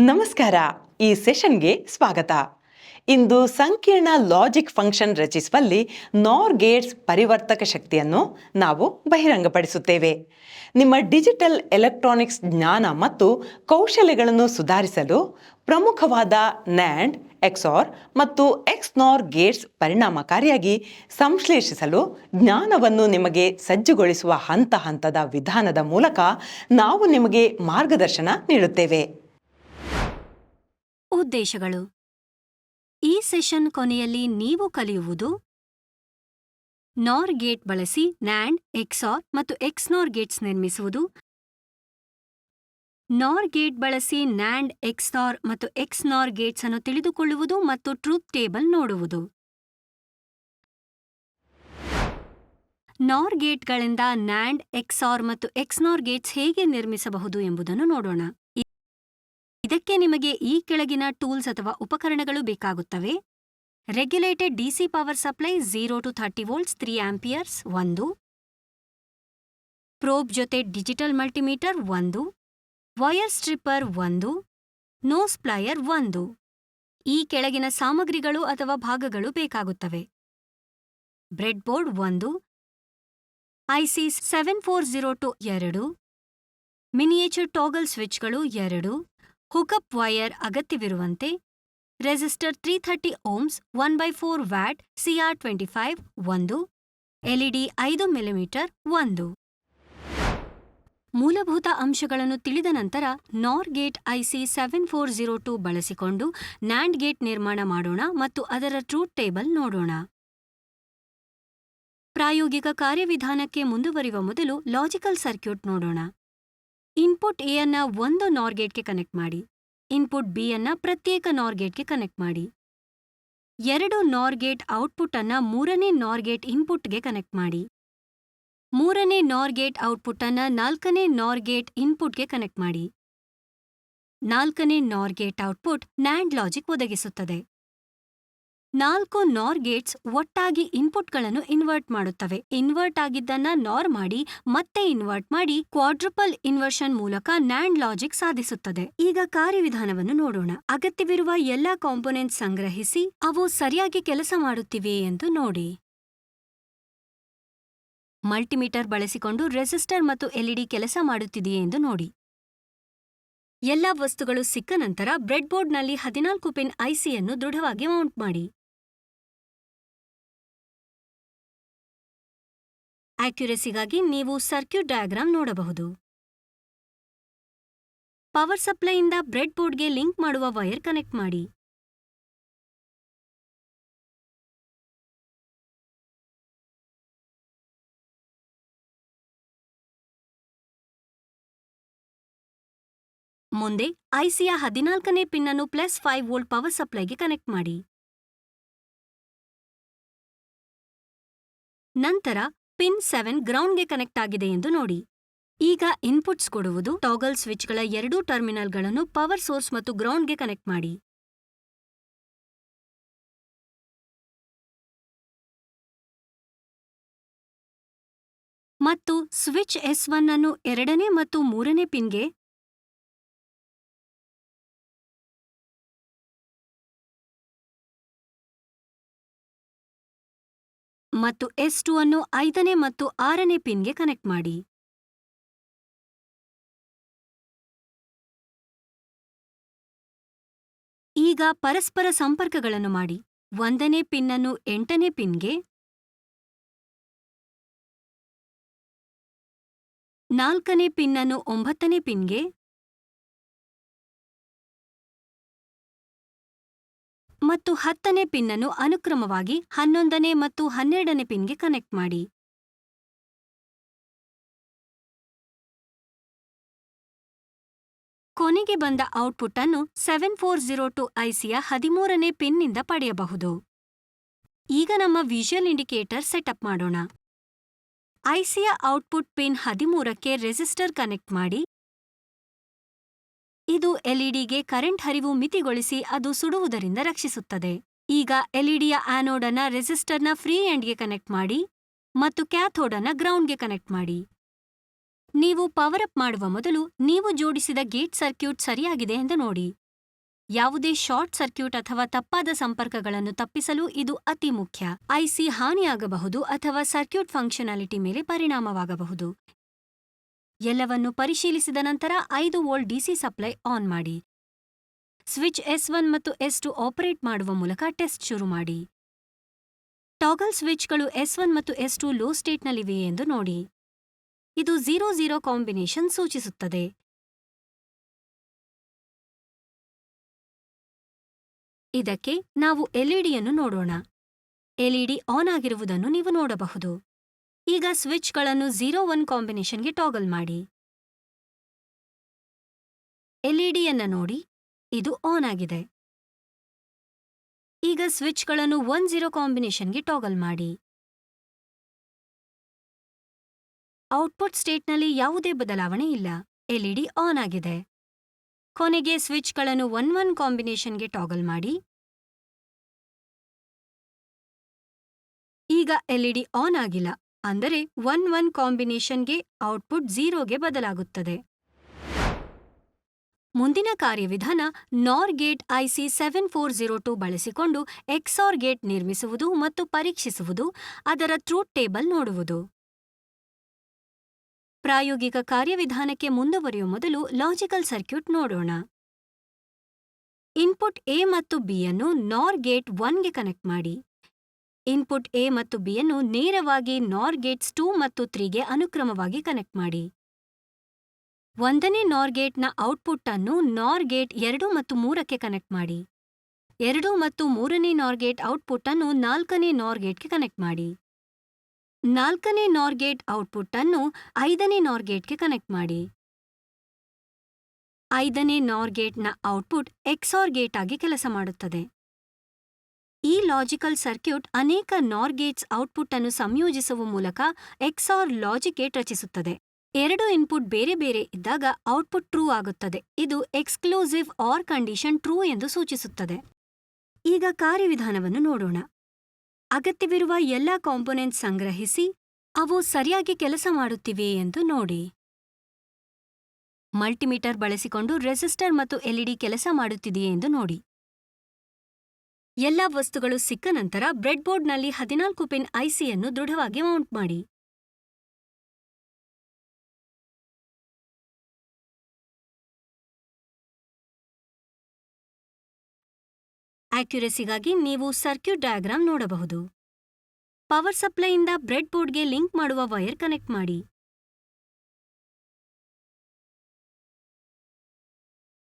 ನಮಸ್ಕಾರ. ಈ ಸೆಷನ್ಗೆ ಸ್ವಾಗತ. ಇಂದು ಸಂಕೀರ್ಣ ಲಾಜಿಕ್ ಫಂಕ್ಷನ್ ರಚಿಸುವಲ್ಲಿ ನಾರ್ ಗೇಟ್ಸ್ ಪರಿವರ್ತಕ ಶಕ್ತಿಯನ್ನು ನಾವು ಬಹಿರಂಗಪಡಿಸುತ್ತೇವೆ. ನಿಮ್ಮ ಡಿಜಿಟಲ್ ಎಲೆಕ್ಟ್ರಾನಿಕ್ಸ್ ಜ್ಞಾನ ಮತ್ತು ಕೌಶಲ್ಯಗಳನ್ನು ಸುಧಾರಿಸಲು ಪ್ರಮುಖವಾದ ನ್ಯಾಂಡ್, ಎಕ್ಸಾರ್ ಮತ್ತು ಎಕ್ಸ್ನಾರ್ ಗೇಟ್ಸ್ ಪರಿಣಾಮಕಾರಿಯಾಗಿ ಸಂಶ್ಲೇಷಿಸಲು ಜ್ಞಾನವನ್ನು ನಿಮಗೆ ಸಜ್ಜುಗೊಳಿಸುವ ಹಂತ ಹಂತದ ವಿಧಾನದ ಮೂಲಕ ನಾವು ನಿಮಗೆ ಮಾರ್ಗದರ್ಶನ ನೀಡುತ್ತೇವೆ. ಉದ್ದೇಶಗಳು. ಈ ಸೆಷನ್ ಕೊನೆಯಲ್ಲಿ ನೀವು ಕಲಿಯುವುದು ನಾರ್ ಗೇಟ್ ಬಳಸಿ ನ್ಯಾಂಡ್, ಎಕ್ಸಾರ್ ಮತ್ತು ಎಕ್ಸ್ನಾರ್ ಗೇಟ್ಸ್ ನಿರ್ಮಿಸುವುದು, ನಾರ್ ಗೇಟ್ ಬಳಸಿ ನ್ಯಾಂಡ್, ಎಕ್ಸಾರ್ ಮತ್ತು ಎಕ್ಸ್ನಾರ್ ಗೇಟ್ಸ್ ಅನ್ನು ತಿಳಿದುಕೊಳ್ಳುವುದು ಮತ್ತು ಟ್ರೂತ್ ಟೇಬಲ್ ನೋಡುವುದು. ನಾರ್ ಗೇಟ್ಗಳಿಂದ ನ್ಯಾಂಡ್, ಎಕ್ಸಾರ್ ಮತ್ತು ಎಕ್ಸ್ನಾರ್ ಗೇಟ್ಸ್ ಹೇಗೆ ನಿರ್ಮಿಸಬಹುದು ಎಂಬುದನ್ನು ನೋಡೋಣ. ಇದಕ್ಕೆ ನಿಮಗೆ ಈ ಕೆಳಗಿನ ಟೂಲ್ಸ್ ಅಥವಾ ಉಪಕರಣಗಳು ಬೇಕಾಗುತ್ತವೆ. Regulated DC power supply 0 to 30 volts 3 amperes 1, probe ಜೊತೆ digital multimeter 1, wire stripper 1, nose plier 1. ಈ ಕೆಳಗಿನ ಸಾಮಗ್ರಿಗಳು ಅಥವಾ ಭಾಗಗಳು ಬೇಕಾಗುತ್ತವೆ. Bread board 1, IC 7402 2, miniature toggle ಸ್ವಿಚ್ಗಳು 2, ಹುಕಪ್ ವೈರ್ ಅಗತ್ಯವಿರುವಂತೆ, resistor 330 ohms 1/4 watt CR25 1, LED 5 mm 1. ಮೂಲಭೂತ ಅಂಶಗಳನ್ನು ತಿಳಿದ ನಂತರ ನಾರ್ ಗೇಟ್ ಐಸಿ 7402 ಬಳಸಿಕೊಂಡು ನ್ಯಾಂಡ್ ಗೇಟ್ ನಿರ್ಮಾಣ ಮಾಡೋಣ ಮತ್ತು ಅದರ ಟ್ರೂತ್ ಟೇಬಲ್ ನೋಡೋಣ. ಪ್ರಾಯೋಗಿಕ ಕಾರ್ಯವಿಧಾನಕ್ಕೆ ಮುಂದುವರಿಯುವ ಮೊದಲು ಲಾಜಿಕಲ್ ಸರ್ಕ್ಯೂಟ್ ನೋಡೋಣ. ಇನ್ಪುಟ್ ಎ ಅನ್ನ ಒಂದು ನಾರ್ ಗೇಟ್ಗೆ ಕನೆಕ್ಟ್ ಮಾಡಿ. ಇನ್ಪುಟ್ ಬಿ ಅನ್ನ ಪ್ರತ್ಯೇಕ ನಾರ್ ಗೇಟ್ಗೆ ಕನೆಕ್ಟ್ ಮಾಡಿ. 2 ನಾರ್ ಗೇಟ್ ಔಟ್ಪುಟ್ ಅನ್ನ ಮೂರನೇ ನಾರ್ ಗೇಟ್ ಇನ್ಪುಟ್ಗೆ ಕನೆಕ್ಟ್ ಮಾಡಿ. ಮೂರನೇ ನಾರ್ ಗೇಟ್ ಔಟ್ಪುಟ್ ಅನ್ನ ನಾಲ್ಕನೇ ನಾರ್ ಗೇಟ್ ಇನ್ಪುಟ್ಗೆ ಕನೆಕ್ಟ್ ಮಾಡಿ. ನಾಲ್ಕನೇ ನಾರ್ ಗೇಟ್ ಔಟ್ಪುಟ್ ನ್ಯಾಂಡ್ ಲಾಜಿಕ್ ಒದಗಿಸುತ್ತದೆ. 4 ನಾರ್ ಗೇಟ್ಸ್ ಒಟ್ಟಾಗಿ ಇನ್ಪುಟ್ಗಳನ್ನು ಇನ್ವರ್ಟ್ ಮಾಡುತ್ತವೆ. ಇನ್ವರ್ಟ್ ಆಗಿದ್ದನ್ನ ನಾರ್ ಮಾಡಿ ಮತ್ತೆ ಇನ್ವರ್ಟ್ ಮಾಡಿ ಕ್ವಾಡ್ರಪಲ್ ಇನ್ವರ್ಷನ್ ಮೂಲಕ ನ್ಯಾಂಡ್ ಲಾಜಿಕ್ ಸಾಧಿಸುತ್ತದೆ. ಈಗ ಕಾರ್ಯವಿಧಾನವನ್ನು ನೋಡೋಣ. ಅಗತ್ಯವಿರುವ ಎಲ್ಲಾ ಕಾಂಪೊನೆಂಟ್ಸ್ ಸಂಗ್ರಹಿಸಿ ಅವು ಸರಿಯಾಗಿ ಕೆಲಸ ಮಾಡುತ್ತಿವೆ ಎಂದು ನೋಡಿ. ಮಲ್ಟಿಮೀಟರ್ ಬಳಸಿಕೊಂಡು ರೆಸಿಸ್ಟರ್ ಮತ್ತು ಎಲ್ಇಡಿ ಕೆಲಸ ಮಾಡುತ್ತಿದೆಯೇ ಎಂದು ನೋಡಿ. ಎಲ್ಲಾ ವಸ್ತುಗಳು ಸಿಕ್ಕ ನಂತರ ಬ್ರೆಡ್ಬೋರ್ಡ್ನಲ್ಲಿ 14 ಪಿನ್ ಐಸಿಯನ್ನು ದೃಢವಾಗಿ ಮೌಂಟ್ ಮಾಡಿ. ಆಕ್ಯುರೆಸಿಗಾಗಿ ನೀವು ಸರ್ಕ್ಯೂಟ್ ಡಯಾಗ್ರಾಮ್ ನೋಡಬಹುದು. ಪವರ್ ಸಪ್ಲೈಯಿಂದ ಬ್ರೆಡ್ ಬೋರ್ಡ್ಗೆ ಲಿಂಕ್ ಮಾಡುವ ವೈರ್ ಕನೆಕ್ಟ್ ಮಾಡಿ. ಮುಂದೆ ಐಸಿಯ 14ನೇ ಪಿನ್ ಅನ್ನು +5 ವೋಲ್ಟ್ ಪವರ್ ಸಪ್ಲೈಗೆ ಕನೆಕ್ಟ್ ಮಾಡಿ. ನಂತರ ಪಿನ್ 7 ಗ್ರೌಂಡ್ಗೆ ಕನೆಕ್ಟ್ ಆಗಿದೆ ಎಂದು ನೋಡಿ. ಈಗ ಇನ್ಪುಟ್ಸ್ ಕೊಡುವುದು ಟಾಗಲ್ ಸ್ವಿಚ್ಗಳ 2 ಟರ್ಮಿನಲ್ಗಳನ್ನು ಪವರ್ ಸೋರ್ಸ್ ಮತ್ತು ಗ್ರೌಂಡ್ಗೆ ಕನೆಕ್ಟ್ ಮಾಡಿ. ಮತ್ತು ಸ್ವಿಚ್ S1 ಅನ್ನು 2ನೇ ಮತ್ತು 3ನೇ ಪಿನ್ಗೆ ಮತ್ತು S2 ಅನ್ನು 5ನೇ ಮತ್ತು 6ನೇ ಪಿನ್ಗೆ ಕನೆಕ್ಟ್ ಮಾಡಿ. ಈಗ ಪರಸ್ಪರ ಸಂಪರ್ಕಗಳನ್ನು ಮಾಡಿ. 1ನೇ ಪಿನ್ ಅನ್ನು 8ನೇ ಪಿನ್ಗೆ, 4ನೇ ಪಿನ್ ಅನ್ನು 9ನೇ ಪಿನ್ಗೆ ಮತ್ತು 10ನೇ ಪಿನ್ ಅನ್ನು ಅನುಕ್ರಮವಾಗಿ 11ನೇ ಮತ್ತು 12ನೇ ಪಿನ್ಗೆ ಕನೆಕ್ಟ್ ಮಾಡಿ. ಕೊನೆಗೆ ಬಂದ ಔಟ್ಪುಟ್ ಅನ್ನು 7402 ಐಸಿಯ 13ನೇ ಪಿನ್ನಿಂದ ಪಡೆಯಬಹುದು. ಈಗ ನಮ್ಮ ವಿಷುವಲ್ ಇಂಡಿಕೇಟರ್ ಸೆಟಪ್ ಮಾಡೋಣ. ಐಸಿಯ ಔಟ್ಪುಟ್ ಪಿನ್ 13ಕ್ಕೆ ರೆಸಿಸ್ಟರ್ ಕನೆಕ್ಟ್ ಮಾಡಿ. ಇದು ಎಲ್ಇಡಿಗೆ ಕರೆಂಟ್ ಹರಿವು ಮಿತಿಗೊಳಿಸಿ ಅದು ಸುಡುವುದರಿಂದ ರಕ್ಷಿಸುತ್ತದೆ. ಈಗ ಎಲ್ಇಡಿಯ ಆನೋಡ್ ಅನ್ನ ರೆಸಿಸ್ಟರ್ನ ಫ್ರೀ ಎಂಡ್ಗೆ ಕನೆಕ್ಟ್ ಮಾಡಿ ಮತ್ತು ಕ್ಯಾಥೋಡ್ ಅನ್ನ ಗ್ರೌಂಡ್ಗೆ ಕನೆಕ್ಟ್ ಮಾಡಿ. ನೀವು ಪವರ್ ಅಪ್ ಮಾಡುವ ಮೊದಲು ನೀವು ಜೋಡಿಸಿದ ಗೇಟ್ ಸರ್ಕ್ಯೂಟ್ ಸರಿಯಾಗಿದೆ ಎಂದು ನೋಡಿ. ಯಾವುದೇ ಶಾರ್ಟ್ ಸರ್ಕ್ಯೂಟ್ ಅಥವಾ ತಪ್ಪಾದ ಸಂಪರ್ಕಗಳನ್ನು ತಪ್ಪಿಸಲು ಇದು ಅತಿ ಮುಖ್ಯ. ಐಸಿ ಹಾನಿಯಾಗಬಹುದು ಅಥವಾ ಸರ್ಕ್ಯೂಟ್ ಫಂಕ್ಷನಾಲಿಟಿ ಮೇಲೆ ಪರಿಣಾಮವಾಗಬಹುದು. ಎಲ್ಲವನ್ನು ಪರಿಶೀಲಿಸಿದ ನಂತರ 5 ವೋಲ್ಟ್ ಡಿಸಿ ಸಪ್ಲೈ ಆನ್ ಮಾಡಿ. ಸ್ವಿಚ್ S1 ಮತ್ತು S2 ಆಪರೇಟ್ ಮಾಡುವ ಮೂಲಕ ಟೆಸ್ಟ್ ಶುರು ಮಾಡಿ. ಟಾಗಲ್ ಸ್ವಿಚ್ಗಳು S1 ಮತ್ತು S2 ಲೋ ಸ್ಟೇಟ್ನಲ್ಲಿವೆಯೇ ಎಂದು ನೋಡಿ. ಇದು 0-0 ಕಾಂಬಿನೇಷನ್ ಸೂಚಿಸುತ್ತದೆ. ಇದಕ್ಕೆ ನಾವು ಎಲ್ಇಡಿಯನ್ನು ನೋಡೋಣ. ಎಲ್ಇಡಿ ಆನ್ ಆಗಿರುವುದನ್ನು ನೀವು ನೋಡಬಹುದು. ಈಗ ಸ್ವಿಚ್ಗಳನ್ನು 0-1 ಕಾಂಬಿನೇಷನ್ಗೆ ಟಾಗಲ್ ಮಾಡಿ. ಎಲ್ಇಡಿಯನ್ನು ನೋಡಿ, ಇದು ಆನ್ ಆಗಿದೆ. ಈಗ ಸ್ವಿಚ್ಗಳನ್ನು 1-0 ಕಾಂಬಿನೇಷನ್ಗೆ ಟಾಗಲ್ ಮಾಡಿ. ಔಟ್ಪುಟ್ ಸ್ಟೇಟ್ನಲ್ಲಿ ಯಾವುದೇ ಬದಲಾವಣೆ ಇಲ್ಲ. ಎಲ್ಇಡಿ ಆನ್ ಆಗಿದೆ. ಕೊನೆಗೆ ಸ್ವಿಚ್ಗಳನ್ನು 1-1 ಕಾಂಬಿನೇಷನ್ಗೆ ಟಾಗಲ್ ಮಾಡಿ. ಈಗ ಎಲ್ಇಡಿ ಆನ್ ಆಗಿಲ್ಲ, ಅಂದರೆ 1-1 ಕಾಂಬಿನೇಷನ್ಗೆ ಔಟ್ಪುಟ್ 0ಗೆ ಬದಲಾಗುತ್ತದೆ. ಮುಂದಿನ ಕಾರ್ಯವಿಧಾನ ನಾರ್ ಗೇಟ್ ಐಸಿ 7402 ಬಳಸಿಕೊಂಡು XOR ಗೇಟ್ ನಿರ್ಮಿಸುವುದು ಮತ್ತು ಪರೀಕ್ಷಿಸುವುದು, ಅದರ ಟ್ರೂತ್ ಟೇಬಲ್ ನೋಡುವುದು. ಪ್ರಾಯೋಗಿಕ ಕಾರ್ಯವಿಧಾನಕ್ಕೆ ಮುಂದುವರಿಯುವ ಮೊದಲು ಲಾಜಿಕಲ್ ಸರ್ಕ್ಯೂಟ್ ನೋಡೋಣ. ಇನ್ಪುಟ್ ಎ ಮತ್ತು ಬಿಯನ್ನು ನಾರ್ ಗೇಟ್ 1ಗೆ ಕನೆಕ್ಟ್ ಮಾಡಿ. ಇನ್ಪುಟ್ ಎ ಮತ್ತು ಬಿಯನ್ನು ನೇರವಾಗಿ ನಾರ್ ಗೇಟ್ಸ್ 2 ಮತ್ತು 3ಗೆ ಅನುಕ್ರಮವಾಗಿ ಕನೆಕ್ಟ್ ಮಾಡಿ. 1ನೇ ನಾರ್ ಗೇಟ್ನ ಔಟ್ಪುಟ್ ಅನ್ನು ನಾರ್ ಗೇಟ್ 2 ಮತ್ತು 3ಕ್ಕೆ ಕನೆಕ್ಟ್ ಮಾಡಿ. 2 ಮತ್ತು 3ನೇ ನಾರ್ ಗೇಟ್ ಔಟ್ಪುಟ್ ಅನ್ನು 4ನೇ ನಾರ್ ಗೇಟ್ಗೆ ಕನೆಕ್ಟ್ ಮಾಡಿ. 4ನೇ ನಾರ್ ಗೇಟ್ ಔಟ್ಪುಟ್ ಅನ್ನು 5ನೇ ನಾರ್ ಗೇಟ್ಗೆ ಕನೆಕ್ಟ್ ಮಾಡಿ. 5ನೇ ನಾರ್ ಗೇಟ್ನ ಔಟ್ಪುಟ್ XOR ಗೇಟ್ ಆಗಿ ಕೆಲಸ ಮಾಡುತ್ತದೆ. ಈ ಲಾಜಿಕಲ್ ಸರ್ಕ್ಯೂಟ್ ಅನೇಕ ನಾರ್ ಗೇಟ್ಸ್ ಔಟ್ಪುಟ್ ಅನ್ನು ಸಂಯೋಜಿಸುವ ಮೂಲಕ XOR ಲಾಜಿಕ್ ಗೇಟ್ ರಚಿಸುತ್ತದೆ. 2 ಇನ್ಪುಟ್ ಬೇರೆ ಬೇರೆ ಇದ್ದಾಗ ಔಟ್ಪುಟ್ ಟ್ರೂ ಆಗುತ್ತದೆ. ಇದು ಎಕ್ಸ್ಕ್ಲೂಸಿವ್ ಆರ್ ಕಂಡೀಷನ್ ಟ್ರೂ ಎಂದು ಸೂಚಿಸುತ್ತದೆ. ಈಗ ಕಾರ್ಯವಿಧಾನವನ್ನು ನೋಡೋಣ. ಅಗತ್ಯವಿರುವ ಎಲ್ಲ ಕಾಂಪೊನೆಂಟ್ಸ್ ಸಂಗ್ರಹಿಸಿ, ಅವು ಸರಿಯಾಗಿ ಕೆಲಸ ಮಾಡುತ್ತಿವೆಯೇ ಎಂದು ನೋಡಿ. ಮಲ್ಟಿಮೀಟರ್ ಬಳಸಿಕೊಂಡು ರೆಸಿಸ್ಟರ್ ಮತ್ತು ಎಲ್ಇಡಿ ಕೆಲಸ ಮಾಡುತ್ತಿದೆಯೇ ಎಂದು ನೋಡಿ. ಎಲ್ಲ ವಸ್ತುಗಳು ಸಿಕ್ಕ ನಂತರ ಬ್ರೆಡ್ಬೋರ್ಡ್ನಲ್ಲಿ 14 ಪಿನ್ ಐಸಿಯನ್ನು ದೃಢವಾಗಿ ಮೌಂಟ್ ಮಾಡಿ. ಆಕ್ಯುರೆಸಿಗಾಗಿ ನೀವು ಸರ್ಕ್ಯೂಟ್ ಡಯಾಗ್ರಾಮ್ ನೋಡಬಹುದು. ಪವರ್ ಸಪ್ಲೈಯಿಂದ ಬ್ರೆಡ್ಬೋರ್ಡ್ಗೆ ಲಿಂಕ್ ಮಾಡುವ ವೈರ್ ಕನೆಕ್ಟ್ ಮಾಡಿ.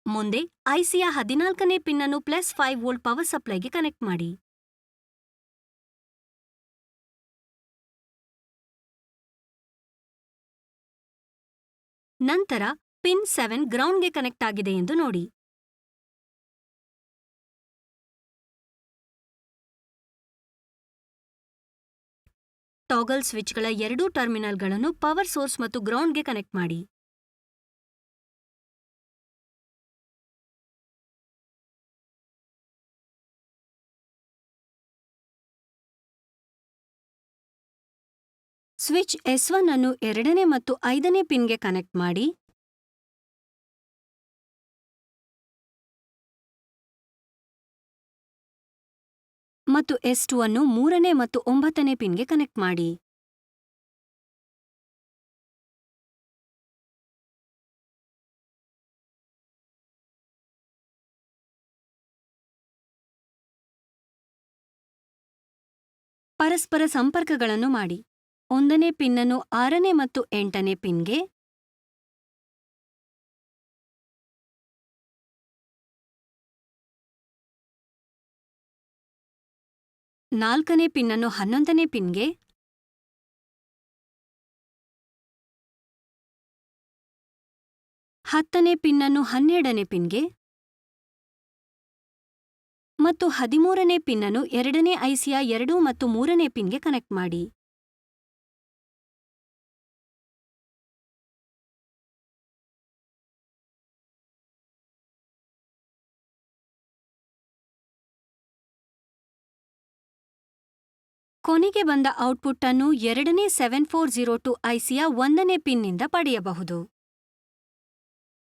ಮುಂದೆ ಐಸಿಯ 14ನೇ ಪಿನ್ ಅನ್ನು +5 ವೋಲ್ಟ್ ಪವರ್ ಸಪ್ಲೈಗೆ ಕನೆಕ್ಟ್ ಮಾಡಿ. ನಂತರ ಪಿನ್ 7 ಗ್ರೌಂಡ್ಗೆ ಕನೆಕ್ಟ್ ಆಗಿದೆ ಎಂದು ನೋಡಿ. ಟಾಗಲ್ ಸ್ವಿಚ್ಗಳ 2 ಟರ್ಮಿನಲ್ಗಳನ್ನು ಪವರ್ ಸೋರ್ಸ್ ಮತ್ತು ಗ್ರೌಂಡ್ಗೆ ಕನೆಕ್ಟ್ ಮಾಡಿ. ಸ್ವಿಚ್ S1 ಅನ್ನು 2ನೇ ಮತ್ತು 5ನೇ ಪಿನ್ಗೆ ಕನೆಕ್ಟ್ ಮಾಡಿ. ಮತ್ತು S2 ಅನ್ನು 3ನೇ ಮತ್ತು 9ನೇ ಪಿನ್ಗೆ ಕನೆಕ್ಟ್ ಮಾಡಿ. ಪರಸ್ಪರ ಸಂಪರ್ಕಗಳನ್ನು ಮಾಡಿ. 1ನೇ ಪಿನ್ ಅನ್ನು 6ನೇ ಮತ್ತು 8ನೇ ಪಿನ್ಗೆ, 4ನೇ ಪಿನ್ ಅನ್ನು 11ನೇ ಪಿನ್ಗೆ, 10ನೇ ಪಿನ್ ಅನ್ನು 12ನೇ ಪಿನ್ಗೆ ಮತ್ತು 13ನೇ ಪಿನ್ ಅನ್ನು 2ನೇ ಐಸಿಯ 2 ಮತ್ತು 3ನೇ ಪಿನ್ಗೆ ಕನೆಕ್ಟ್ ಮಾಡಿ. ಕೊನೆಗೆ ಬಂದ ಔಟ್ಪುಟ್ ಅನ್ನು 2ನೇ 7402 ಐಸಿಯ 1ನೇ ಪಿನ್ನಿಂದ ಪಡೆಯಬಹುದು.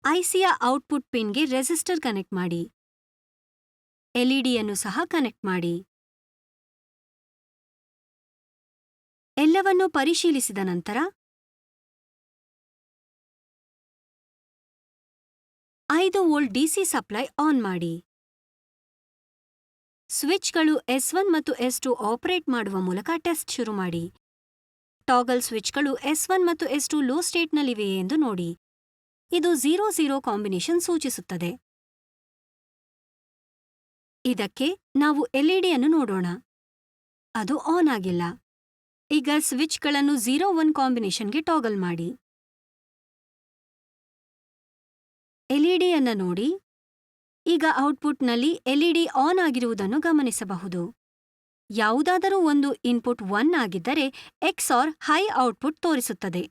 ಐಸಿಯ ಔಟ್ಪುಟ್ ಪಿನ್ಗೆ ರೆಸಿಸ್ಟರ್ ಕನೆಕ್ಟ್ ಮಾಡಿ. ಎಲ್ಇಡಿಯನ್ನು ಸಹ ಕನೆಕ್ಟ್ ಮಾಡಿ. ಎಲ್ಲವನ್ನೂ ಪರಿಶೀಲಿಸಿದ ನಂತರ 5 ವೋಲ್ಟ್ ಡಿಸಿ ಸಪ್ಲೈ ಆನ್ ಮಾಡಿ. ಸ್ವಿಚ್ಗಳು S1 ಮತ್ತು S2 ಆಪರೇಟ್ ಮಾಡುವ ಮೂಲಕ ಟೆಸ್ಟ್ ಶುರು ಮಾಡಿ. ಟಾಗಲ್ ಸ್ವಿಚ್ಗಳು S1 ಮತ್ತು S2 ಲೋ ಸ್ಟೇಟ್ನಲ್ಲಿವೆಯೇ ಎಂದು ನೋಡಿ. ಇದು 0-0 ಕಾಂಬಿನೇಷನ್ ಸೂಚಿಸುತ್ತದೆ. ಇದಕ್ಕೆ ನಾವು ಎಲ್ಇಡಿಯನ್ನು ನೋಡೋಣ. ಅದು ಆನ್ ಆಗಿಲ್ಲ. ಈಗ ಸ್ವಿಚ್ಗಳನ್ನು 0-1 ಕಾಂಬಿನೇಷನ್ಗೆ ಟಾಗಲ್ ಮಾಡಿ. ಎಲ್ಇಡಿಯನ್ನು ನೋಡಿ. ಈಗ ಔಟ್ಪುಟ್ನಲ್ಲಿ ಎಲ್ಇಡಿ ಆನ್ ಆಗಿರುವುದನ್ನು ಗಮನಿಸಬಹುದು. ಯಾವುದಾದರೂ ಒಂದು ಇನ್ಪುಟ್ 1 ಆಗಿದ್ದರೆ XOR ಹೈ ಔಟ್ಪುಟ್ ತೋರಿಸುತ್ತದೆ.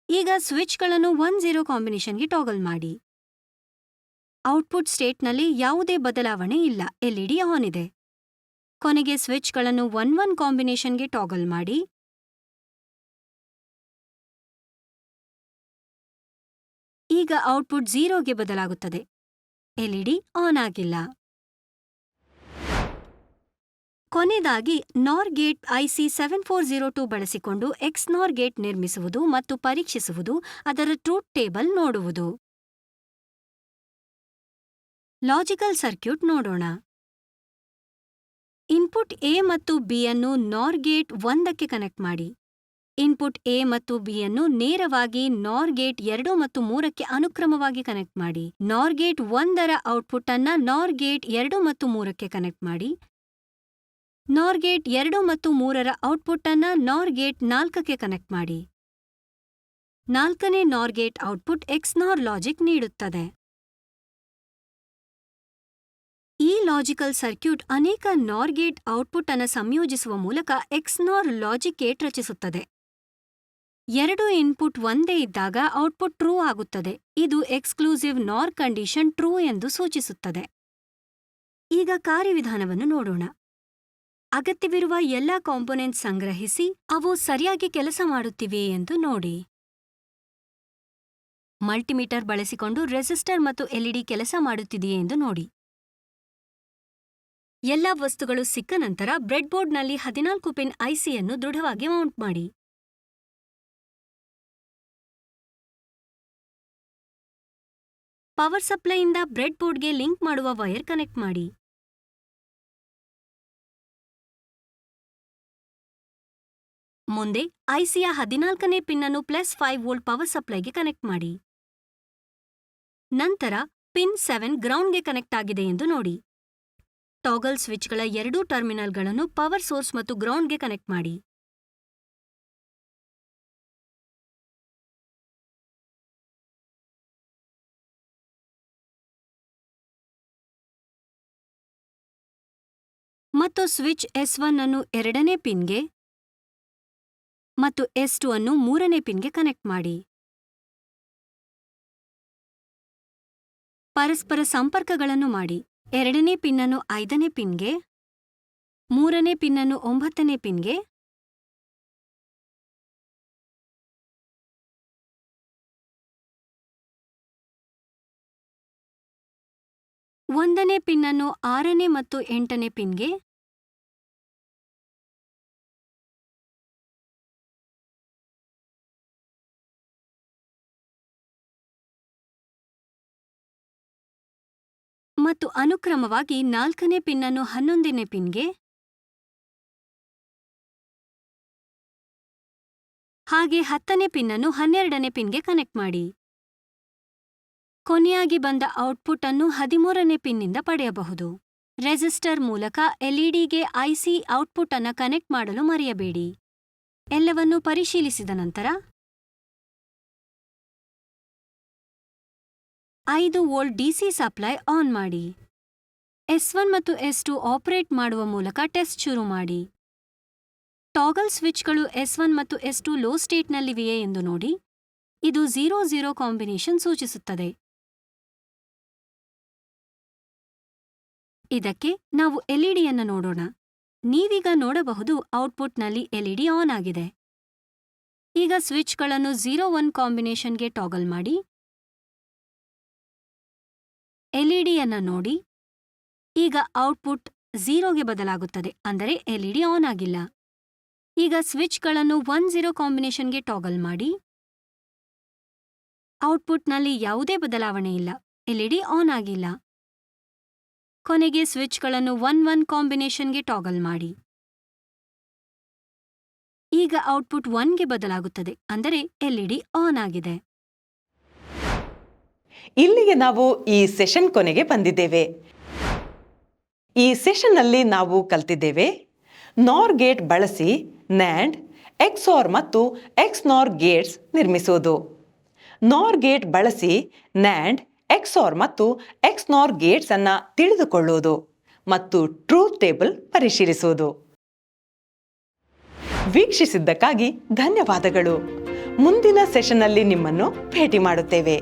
ಈಗ ಸ್ವಿಚ್ಗಳನ್ನು 1-0 ಕಾಂಬಿನೇಷನ್ಗೆ ಟಾಗಲ್ ಮಾಡಿ. ಔಟ್ಪುಟ್ ಸ್ಟೇಟ್ನಲ್ಲಿ ಯಾವುದೇ ಬದಲಾವಣೆ ಇಲ್ಲ, ಎಲ್ಇಡಿ ಆನ್ ಇದೆ. ಕೊನೆಗೆ ಸ್ವಿಚ್ಗಳನ್ನು 1-1 ಕಾಂಬಿನೇಷನ್ಗೆ ಟಾಗಲ್ ಮಾಡಿ. ಈಗ ಔಟ್ಪುಟ್ 0ಗೆ ಬದಲಾಗುತ್ತದೆ. ಎಲ್ಇಡಿ ಆನ್ ಆಗಿಲ್ಲ. ಕೊನೆಯದಾಗಿ ನಾರ್ ಗೇಟ್ IC 7402 ಬಳಸಿಕೊಂಡು XNOR ಗೇಟ್ ನಿರ್ಮಿಸುವುದು ಮತ್ತು ಪರೀಕ್ಷಿಸುವುದು, ಅದರ ಟ್ರೂತ್ ಟೇಬಲ್ ನೋಡುವುದು. ಲಾಜಿಕಲ್ ಸರ್ಕ್ಯೂಟ್ ನೋಡೋಣ. ಇನ್ಪುಟ್ A ಮತ್ತು B ಅನ್ನು ನಾರ್ ಗೇಟ್ 1ಕ್ಕೆ ಕನೆಕ್ಟ್ ಮಾಡಿ. ಇನ್ಪುಟ್ A ಮತ್ತು B ಅನ್ನು ನೇರವಾಗಿ ನಾರ್ ಗೇಟ್ 2 ಮತ್ತು 3ಕ್ಕೆ ಅನುಕ್ರಮವಾಗಿ ಕನೆಕ್ಟ್ ಮಾಡಿ. ನಾರ್ ಗೇಟ್ 1ರ ಔಟ್ಪುಟ್ ಅನ್ನು ನಾರ್ ಗೇಟ್ 2 ಮತ್ತು 3ಕ್ಕೆ ಕನೆಕ್ಟ್ ಮಾಡಿ. ನಾರ್ ಗೇಟ್ 2 ಮತ್ತು 3ರ ಔಟ್ಪುಟ್ ಅನ್ನು ನಾರ್ ಗೇಟ್ 4ಕ್ಕೆ ಕನೆಕ್ಟ್ ಮಾಡಿ. 4ನೇ ನಾರ್ ಗೇಟ್ ಔಟ್ಪುಟ್ XNOR ಲಾಜಿಕ್ ನೀಡುತ್ತದೆ. ಈ ಲಾಜಿಕಲ್ ಸರ್ಕ್ಯೂಟ್ ಅನೇಕ ನಾರ್ ಗೇಟ್ ಔಟ್ಪುಟ್ ಅನ್ನು ಸಂಯೋಜಿಸುವ ಮೂಲಕ XNOR ಲಾಜಿಕ್ ಗೇಟ್ ರಚಿಸುತ್ತದೆ. 2 ಇನ್ಪುಟ್ ಒಂದೇ ಇದ್ದಾಗ ಔಟ್ಪುಟ್ ಟ್ರೂ ಆಗುತ್ತದೆ. ಇದು ಎಕ್ಸ್ಕ್ಲೂಸಿವ್ ನಾರ್ ಕಂಡೀಷನ್ ಟ್ರೂ ಎಂದು ಸೂಚಿಸುತ್ತದೆ. ಈಗ ಕಾರ್ಯವಿಧಾನವನ್ನು ನೋಡೋಣ. ಅಗತ್ಯವಿರುವ ಎಲ್ಲ ಕಾಂಪೊನೆಂಟ್ಸ್ ಸಂಗ್ರಹಿಸಿ ಅವು ಸರಿಯಾಗಿ ಕೆಲಸ ಮಾಡುತ್ತಿವೆಯೇ ಎಂದು ನೋಡಿ. ಮಲ್ಟಿಮೀಟರ್ ಬಳಸಿಕೊಂಡು ರೆಸಿಸ್ಟರ್ ಮತ್ತು ಎಲ್ಇಡಿ ಕೆಲಸ ಮಾಡುತ್ತಿದೆಯೇ ಎಂದು ನೋಡಿ. ಎಲ್ಲ ವಸ್ತುಗಳು ಸಿಕ್ಕ ನಂತರ ಬ್ರೆಡ್ಬೋರ್ಡ್ನಲ್ಲಿ 14 ಪಿನ್ ICಯನ್ನು ದೃಢವಾಗಿ ಮೌಂಟ್ ಮಾಡಿ. ಪವರ್ ಸಪ್ಲೈಯಿಂದ ಬ್ರೆಡ್ಬೋರ್ಡ್ಗೆ ಲಿಂಕ್ ಮಾಡುವ ವೈರ್ ಕನೆಕ್ಟ್ ಮಾಡಿ. ಮುಂದೆ ICಯ 14ನೇ ಪಿನ್ ಅನ್ನು +5 ವೋಲ್ಟ್ ಪವರ್ ಸಪ್ಲೈಗೆ ಕನೆಕ್ಟ್ ಮಾಡಿ. ನಂತರ ಪಿನ್ 7 ಗ್ರೌಂಡ್ಗೆ ಕನೆಕ್ಟ್ ಆಗಿದೆ ಎಂದು ನೋಡಿ. ಟಾಗಲ್ ಸ್ವಿಚ್ಗಳ 2 ಟರ್ಮಿನಲ್ಗಳನ್ನು ಪವರ್ ಸೋರ್ಸ್ ಮತ್ತು ಗ್ರೌಂಡ್ಗೆ ಕನೆಕ್ಟ್ ಮಾಡಿ. ಮತ್ತು ಸ್ವಿಚ್ S1 ಅನ್ನು 2ನೇ ಪಿನ್ಗೆ ಮತ್ತು S2 ಅನ್ನು 3ನೇ ಪಿನ್ಗೆ ಕನೆಕ್ಟ್ ಮಾಡಿ. ಪರಸ್ಪರ ಸಂಪರ್ಕಗಳನ್ನು ಮಾಡಿ. 2ನೇ ಪಿನ್ ಅನ್ನು 5ನೇ ಪಿನ್ಗೆ, 3ನೇ ಪಿನ್ ಅನ್ನು 9ನೇ ಪಿನ್ಗೆ, ಒಂದನೇ ಪಿನ್ ಅನ್ನು 6ನೇ ಮತ್ತು 8ನೇ ಪಿನ್ಗೆ, ಮತ್ತು ಅನುಕ್ರಮವಾಗಿ 4ನೇ ಪಿನ್ ಅನ್ನು 11ನೇ ಪಿನ್ಗೆ, ಹಾಗೆ 10ನೇ ಪಿನ್ ಅನ್ನು 12ನೇ ಪಿನ್ಗೆ ಕನೆಕ್ಟ್ ಮಾಡಿ. ಕೊನೆಯಾಗಿ ಬಂದ ಔಟ್ಪುಟ್ ಅನ್ನು 13ನೇ ಪಿನ್ನಿಂದ ಪಡೆಯಬಹುದು. ರೆಸಿಸ್ಟರ್ ಮೂಲಕ ಎಲ್ಇಡಿಗೆ IC ಔಟ್ಪುಟ್ ಅನ್ನು ಕನೆಕ್ಟ್ ಮಾಡಲು ಮರೆಯಬೇಡಿ. ಎಲ್ಲವನ್ನೂ ಪರಿಶೀಲಿಸಿದ ನಂತರ 5 ವೋಲ್ಟ್ ಡಿಸಿ ಸಪ್ಲೈ ಆನ್ ಮಾಡಿ. S1 ಮತ್ತು S2 ಆಪರೇಟ್ ಮಾಡುವ ಮೂಲಕ ಟೆಸ್ಟ್ ಶುರು ಮಾಡಿ. ಟಾಗಲ್ ಸ್ವಿಚ್ಗಳು S1 ಮತ್ತು S2 ಲೋ ಸ್ಟೇಟ್ನಲ್ಲಿವೆಯೇ ಎಂದು ನೋಡಿ. ಇದು 0-0 ಕಾಂಬಿನೇಷನ್ ಸೂಚಿಸುತ್ತದೆ. ಇದಕ್ಕೆ ನಾವು ಎಲ್ಇಡಿಯನ್ನು ನೋಡೋಣ. ನೀವೀಗ ನೋಡಬಹುದು ಔಟ್ಪುಟ್ನಲ್ಲಿ ಎಲ್ಇಡಿ ಆನ್ ಆಗಿದೆ. ಈಗ ಸ್ವಿಚ್ಗಳನ್ನು 0-1 ಕಾಂಬಿನೇಷನ್ಗೆ ಟಾಗಲ್ ಮಾಡಿ. ಎಲ್ಇಡಿಯನ್ನು ನೋಡಿ. ಈಗ ಔಟ್ಪುಟ್ 0ಗೆ ಬದಲಾಗುತ್ತದೆ, ಅಂದರೆ ಎಲ್ಇಡಿ ಆನ್ ಆಗಿಲ್ಲ. ಈಗ ಸ್ವಿಚ್ಗಳನ್ನು 1-0 ಕಾಂಬಿನೇಷನ್ಗೆ ಟಾಗಲ್ ಮಾಡಿ. ಔಟ್ಪುಟ್ನಲ್ಲಿ ಯಾವುದೇ ಬದಲಾವಣೆ ಇಲ್ಲ, ಎಲ್ಇಡಿ ಆನ್ ಆಗಿಲ್ಲ. ಕೊನೆಗೆ ಸ್ವಿಚ್ಗಳನ್ನು 1-1 ಕಾಂಬಿನೇಷನ್ಗೆ ಟಾಗಲ್ ಮಾಡಿ. ಈಗ ಔಟ್ಪುಟ್ 1ಗೆ ಬದಲಾಗುತ್ತದೆ, ಅಂದರೆ ಎಲ್ಇಡಿ ಆನ್ ಆಗಿದೆ. ಇಲ್ಲಿಗೆ ನಾವು ಈ ಸೆಷನ್ ಕೊನೆಗೆ ಬಂದಿದ್ದೇವೆ. ಈ ಸೆಷನ್ನಲ್ಲಿ ನಾವು ಕಲ್ತಿದ್ದೇವೆ ನಾರ್ ಗೇಟ್ ಬಳಸಿ ನ್ಯಾಂಡ್, ಎಕ್ಸಾರ್ ಮತ್ತು ಎಕ್ಸ್ನಾರ್ ಗೇಟ್ಸ್ ನಿರ್ಮಿಸುವುದು, ನಾರ್ ಗೇಟ್ ಬಳಸಿ ನ್ಯಾಂಡ್, ಎಕ್ಸಾರ್ ಮತ್ತು ಎಕ್ಸ್ನಾರ್ ಗೇಟ್ಸ್ ಅನ್ನು ತಿಳಿದುಕೊಳ್ಳುವುದು ಮತ್ತು ಟ್ರೂತ್ ಟೇಬಲ್ ಪರಿಶೀಲಿಸುವುದು. ವೀಕ್ಷಿಸಿದ್ದಕ್ಕಾಗಿ ಧನ್ಯವಾದಗಳು. ಮುಂದಿನ ಸೆಷನ್ನಲ್ಲಿ ನಿಮ್ಮನ್ನು ಭೇಟಿ ಮಾಡುತ್ತೇವೆ.